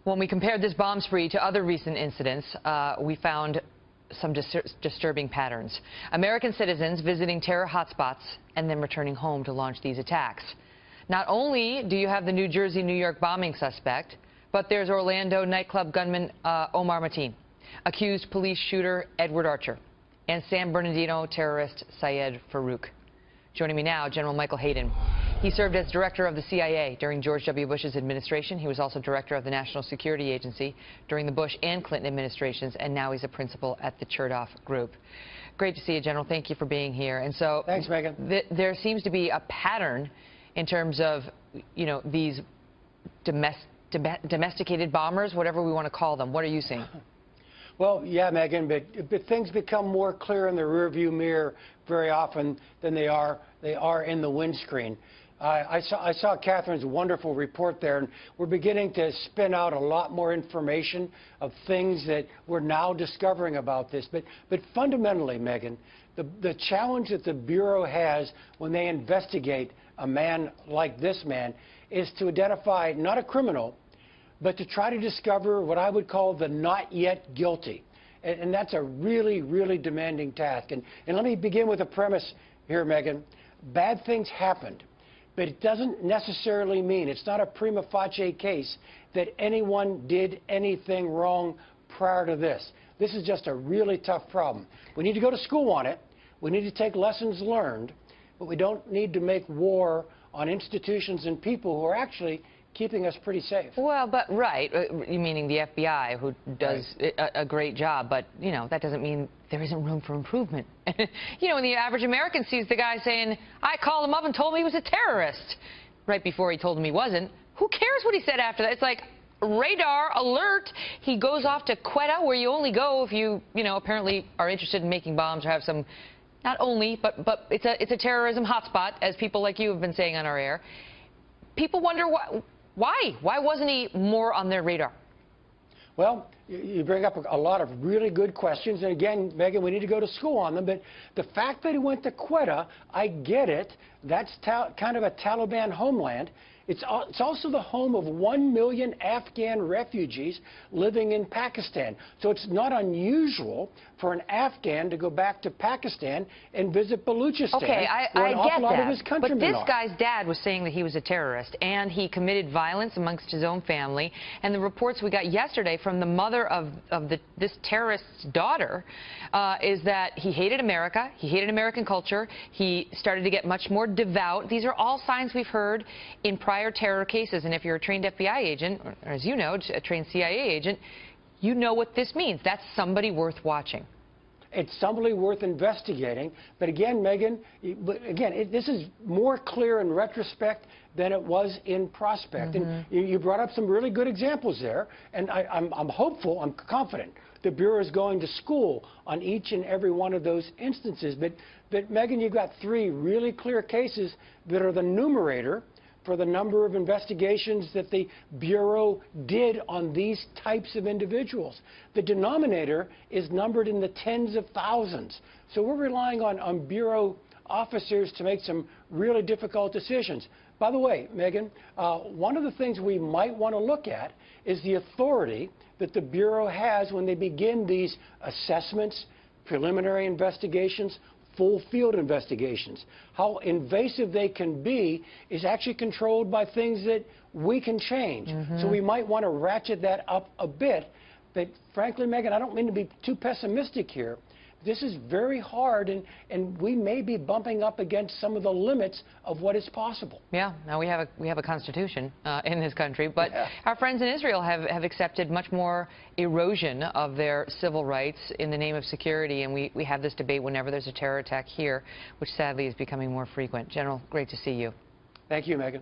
When we compared this bomb spree to other recent incidents, we found some disturbing patterns. American citizens visiting terror hotspots and then returning home to launch these attacks. Not only do you have the New Jersey, New York bombing suspect, but there's Orlando nightclub gunman Omar Mateen, accused police shooter Edward Archer, and San Bernardino terrorist Syed Farouk. Joining me now, General Michael Hayden. He served as director of the CIA during George W. Bush's administration. He was also director of the National Security Agency during the Bush and Clinton administrations, and now he's a principal at the Chertoff Group. Great to see you, General. Thank you for being here. And so, thanks, Megan. There seems to be a pattern in terms of, you know, these domesticated bombers, whatever we want to call them. What are you seeing? Well, yeah, Megan, but things become more clear in the rearview mirror very often than they are in the windscreen. I saw Catherine's wonderful report there, and we're beginning to spin out a lot more information of things that we're now discovering about this. But fundamentally, Megan, the challenge that the Bureau has when they investigate a man like this man is to identify not a criminal, but to try to discover what I would call the not yet guilty. And that's a really, really demanding task. And let me begin with a premise here, Megan. Bad things happened, but it doesn't necessarily mean, it's not a prima facie case that anyone did anything wrong prior to this. This is just a really tough problem. We need to go to school on it. We need to take lessons learned, but we don't need to make war on institutions and people who are actually keeping us pretty safe. Well, but right, meaning the FBI, who does a great job, but, you know, that doesn't mean there isn't room for improvement. You know, when the average American sees the guy saying, I called him up and told him he was a terrorist, right before he told him he wasn't, who cares what he said after that? It's like, radar alert. He goes off to Quetta, where you only go if you know, apparently are interested in making bombs or have some, not only, but it's a terrorism hotspot, as people like you have been saying on our air. People wonder why wasn't he more on their radar? Well, you bring up a lot of really good questions. And again, Megan, we need to go to school on them. But the fact that he went to Quetta, I get it. That's kind of a Taliban homeland. It's also the home of 1 million Afghan refugees living in Pakistan. So it's not unusual for an Afghan to go back to Pakistan and visit Baluchistan. Okay, I get that. But this are. guy's dad was saying that he was a terrorist, and he committed violence amongst his own family. And the reports we got yesterday from the mother of this terrorist's daughter is that he hated America, he hated American culture, he started to get much more devout. These are all signs we've heard in prior terror cases. And if you're a trained FBI agent, or as you know, a trained CIA agent, you know what this means. That's somebody worth watching. It's somebody worth investigating. But again, Megan, this is more clear in retrospect than it was in prospect. And you brought up some really good examples there. And I'm hopeful, I'm confident the Bureau is going to school on each and every one of those instances. But Megan, you've got 3 really clear cases that are the numerator for the number of investigations that the Bureau did on these types of individuals. The denominator is numbered in the tens of thousands. So we're relying on Bureau officers to make some really difficult decisions. By the way, Megan, one of the things we might want to look at is the authority that the Bureau has when they begin these assessments, preliminary investigations, full field investigations. How invasive they can be is actually controlled by things that we can change. So we might want to ratchet that up a bit. But frankly, Megan, I don't mean to be too pessimistic here. This is very hard, and we may be bumping up against some of the limits of what is possible. Yeah, now we have a constitution in this country, but our friends in Israel have accepted much more erosion of their civil rights in the name of security, and we have this debate whenever there's a terror attack here, which sadly is becoming more frequent. General, great to see you. Thank you, Megan.